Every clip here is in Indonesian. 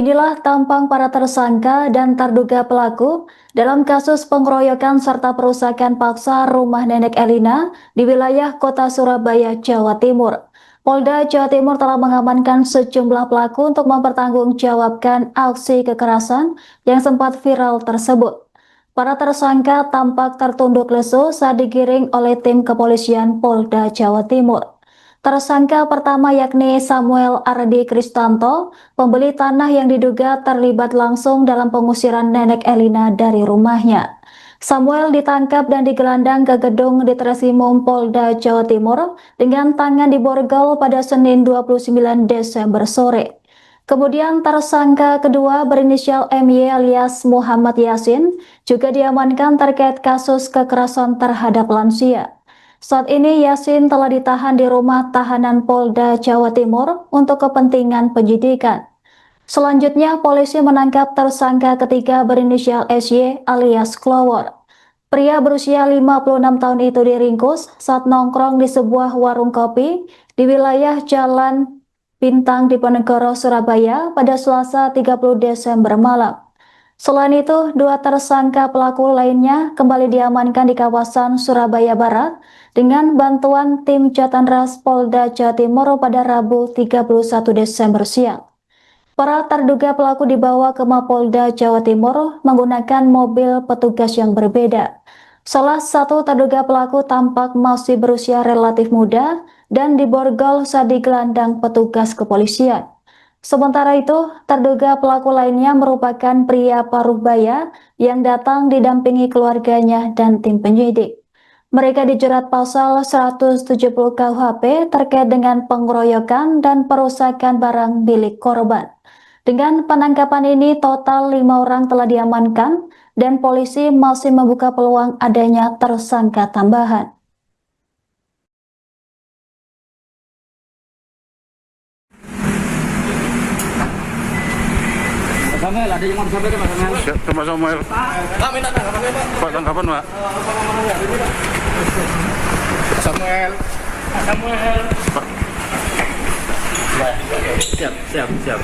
Inilah tampang para tersangka dan terduga pelaku dalam kasus pengeroyokan serta perusakan paksa rumah nenek Elina di wilayah kota Surabaya, Jawa Timur. Polda Jawa Timur telah mengamankan sejumlah pelaku untuk mempertanggungjawabkan aksi kekerasan yang sempat viral tersebut. Para tersangka tampak tertunduk lesu saat digiring oleh tim kepolisian Polda Jawa Timur. Tersangka pertama yakni Samuel Ardi Kristanto, pembeli tanah yang diduga terlibat langsung dalam pengusiran nenek Elina dari rumahnya. Samuel ditangkap dan digelandang ke gedung Ditreskrimum Polda Jawa Timur dengan tangan diborgol pada Senin 29 Desember sore. Kemudian tersangka kedua berinisial MY alias Muhammad Yasin juga diamankan terkait kasus kekerasan terhadap lansia. Saat ini Yasin telah ditahan di rumah tahanan Polda Jawa Timur untuk kepentingan penyidikan. Selanjutnya, polisi menangkap tersangka ketiga berinisial SY alias Klower. Pria berusia 56 tahun itu diringkus saat nongkrong di sebuah warung kopi di wilayah Jalan Bintang Diponegoro, Surabaya pada Selasa 30 Desember malam. Selain itu, dua tersangka pelaku lainnya kembali diamankan di kawasan Surabaya Barat dengan bantuan tim Jatanras Polda Jawa Timur pada Rabu 31 Desember siang. Para terduga pelaku dibawa ke Mapolda Jawa Timur menggunakan mobil petugas yang berbeda. Salah satu terduga pelaku tampak masih berusia relatif muda dan diborgol saat digelandang petugas kepolisian. Sementara itu, terduga pelaku lainnya merupakan pria paruh baya yang datang didampingi keluarganya dan tim penyidik. Mereka dijerat pasal 170 KUHP terkait dengan pengeroyokan dan perusakan barang milik korban. Dengan penangkapan ini, total 5 orang telah diamankan dan polisi masih membuka peluang adanya tersangka tambahan. Samuel, ada yang mau disampaikan Pak Samuel? Siap, Pak Samuel. Pak, minta tanggapannya Pak. Pak, tanggapan Pak. Samuel. Samuel. Pak. Siap.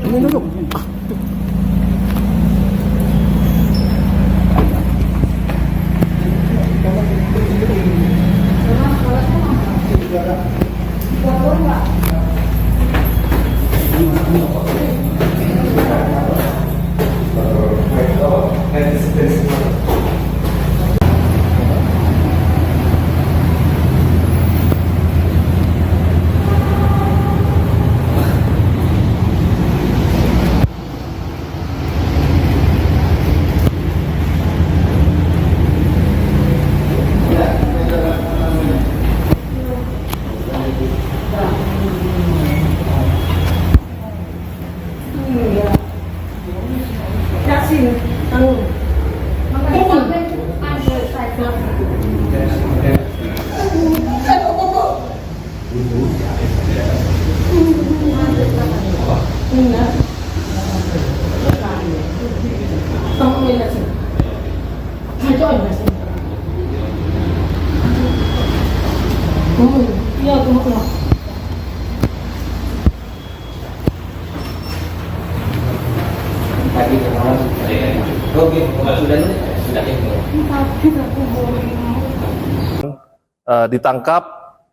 Ini duduk. Ditangkap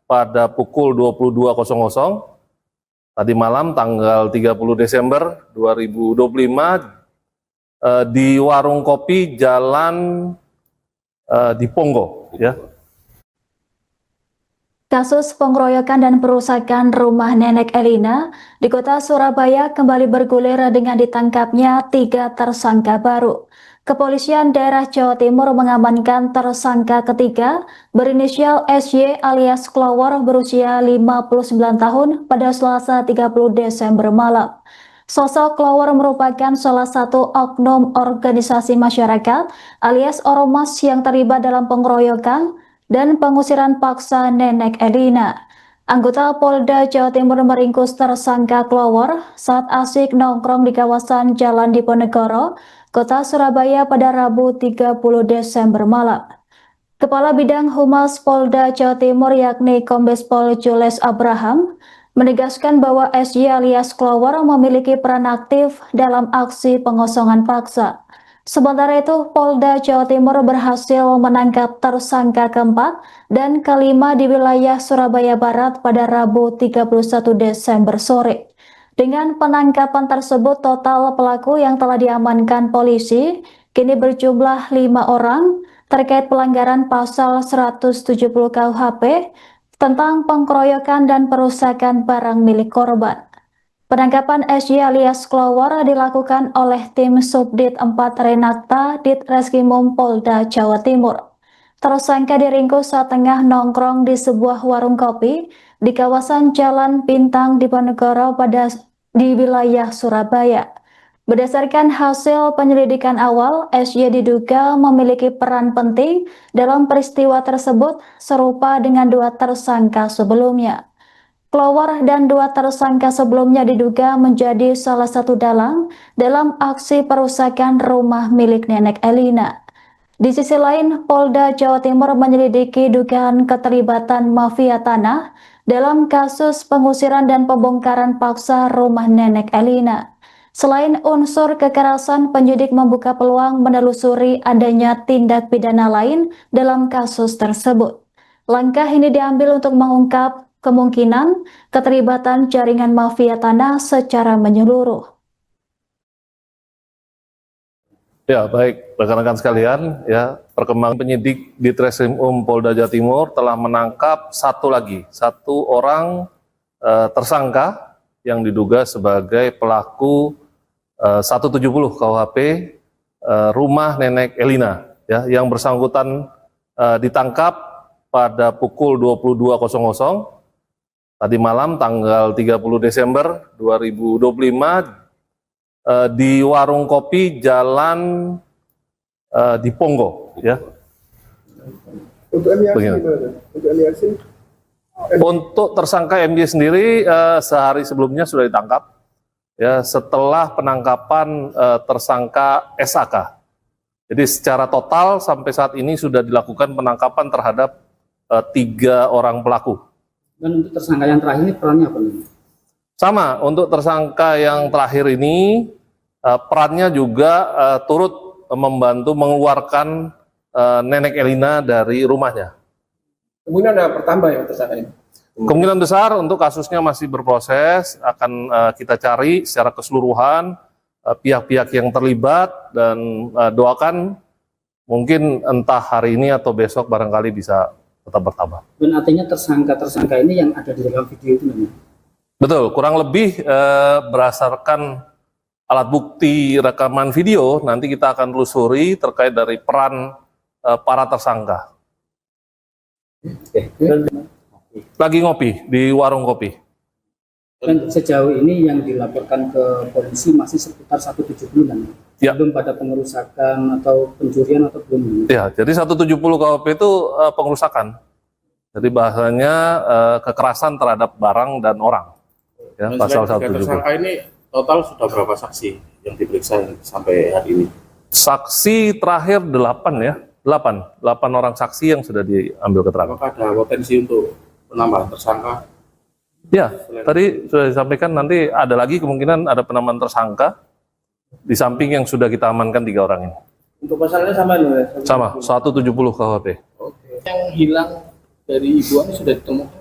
pada pukul 22.00 tadi malam tanggal 30 Desember 2025 di warung kopi Jalan Diponegoro ya. Kasus pengeroyokan dan perusakan rumah nenek Elina di kota Surabaya kembali bergulir dengan ditangkapnya 3 tersangka baru. Kepolisian daerah Jawa Timur mengamankan tersangka ketiga berinisial SY alias Klower berusia 59 tahun pada Selasa 30 Desember malam. Sosok Klower merupakan salah satu oknum organisasi masyarakat alias ormas yang terlibat dalam pengeroyokan dan pengusiran paksa Nenek Elina. Anggota Polda Jawa Timur meringkus tersangka Klower saat asik nongkrong di kawasan Jalan Diponegoro, Kota Surabaya pada Rabu 30 Desember malam. Kepala Bidang Humas Polda Jawa Timur yakni Kombes Pol Jules Abraham menegaskan bahwa SY alias Klower memiliki peran aktif dalam aksi pengosongan paksa. Sementara itu, Polda Jawa Timur berhasil menangkap tersangka keempat dan kelima di wilayah Surabaya Barat pada Rabu 31 Desember sore. Dengan penangkapan tersebut, total pelaku yang telah diamankan polisi kini berjumlah 5 orang terkait pelanggaran pasal 170 KUHP tentang pengkeroyokan dan perusakan barang milik korban. Penangkapan SY alias Klower dilakukan oleh tim Subdit 4 Renakta Ditreskrimum Polda Jawa Timur. Tersangka diringkus saat tengah nongkrong di sebuah warung kopi di kawasan Jalan Bintang Diponegoro di wilayah Surabaya. Berdasarkan hasil penyelidikan awal, SY diduga memiliki peran penting dalam peristiwa tersebut serupa dengan 2 tersangka sebelumnya. Klower dan 2 tersangka sebelumnya diduga menjadi salah satu dalang dalam aksi perusakan rumah milik Nenek Elina. Di sisi lain, Polda Jawa Timur menyelidiki dugaan keterlibatan mafia tanah dalam kasus pengusiran dan pembongkaran paksa rumah Nenek Elina. Selain unsur kekerasan, penyidik membuka peluang menelusuri adanya tindak pidana lain dalam kasus tersebut. Langkah ini diambil untuk mengungkap kemungkinan keterlibatan jaringan mafia tanah secara menyeluruh. Ya, baik rekan-rekan sekalian, ya, perkembangan penyidik di Ditreskrimum Polda Jawa Timur telah menangkap satu orang tersangka yang diduga sebagai pelaku 170 KUHP rumah Nenek Elina, ya, yang bersangkutan ditangkap pada pukul 22.00 tadi malam tanggal 30 Desember 2025 di warung kopi Jalan Diponegoro, ya. Untuk MYRC gimana? Untuk MYRC? Untuk tersangka MY sendiri sehari sebelumnya sudah ditangkap, ya, setelah penangkapan tersangka SAK. Jadi secara total sampai saat ini sudah dilakukan penangkapan terhadap 3 orang pelaku. Dan untuk tersangka yang terakhir ini perannya apa nih? Sama, untuk tersangka yang terakhir ini perannya juga turut membantu mengeluarkan Nenek Elina dari rumahnya. Kemungkinan ada bertambah ya tersangka ini? Kemungkinan besar untuk kasusnya masih berproses, akan kita cari secara keseluruhan pihak-pihak yang terlibat dan doakan mungkin entah hari ini atau besok barangkali bisa tetap bertambah. Dan artinya tersangka-tersangka ini yang ada di dalam video itu namanya? Betul, kurang lebih berdasarkan alat bukti rekaman video, nanti kita akan telusuri terkait dari peran para tersangka. Lagi ngopi di warung kopi. Dan sejauh ini yang dilaporkan ke polisi masih sekitar 170-an. Ya. Belum pada pengerusakan atau pencurian atau belum? Ya, jadi 170 KUHP itu pengerusakan. Jadi bahasanya kekerasan terhadap barang dan orang. Ya, pasal 170. Tersangka ini total sudah berapa saksi yang diperiksa sampai hari ini? Saksi terakhir 8 ya, 8 orang saksi yang sudah diambil keterangan. Apakah ada potensi untuk penambahan tersangka? Ya, tadi sudah disampaikan nanti ada lagi kemungkinan ada penambahan tersangka di samping yang sudah kita amankan 3 orang ini. Untuk pasalnya sama ya? Sama, 170 KUHP. Yang hilang dari ibu ini sudah ditemukan?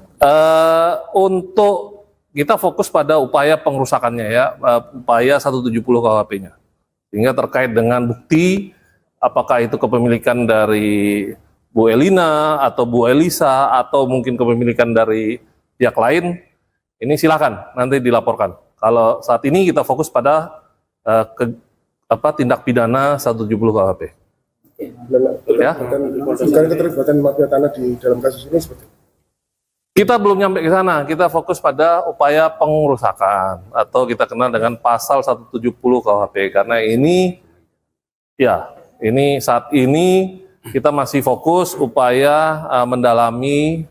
Untuk kita fokus pada upaya pengrusakannya ya, upaya 170 KUHP-nya. Sehingga terkait dengan bukti, apakah itu kepemilikan dari Bu Elina atau Bu Elisa atau mungkin kepemilikan dari pihak lain, ini silakan nanti dilaporkan. Kalau saat ini kita fokus pada tindak pidana 170 KUHP. Ya. Bukan keterlibatan mafia tanah di dalam kasus ini seperti itu. Kita belum nyampe ke sana, kita fokus pada upaya pengerusakan atau kita kenal dengan pasal 170 KUHP karena ini saat ini kita masih fokus upaya mendalami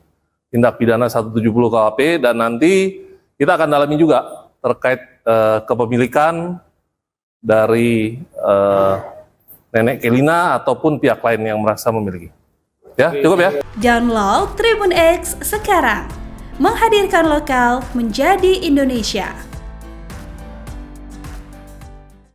tindak pidana 170 KUHP dan nanti kita akan dalami juga terkait kepemilikan dari Nenek Elina ataupun pihak lain yang merasa memiliki. Ya, cukup ya. Download Tribun X sekarang. Menghadirkan lokal menjadi Indonesia.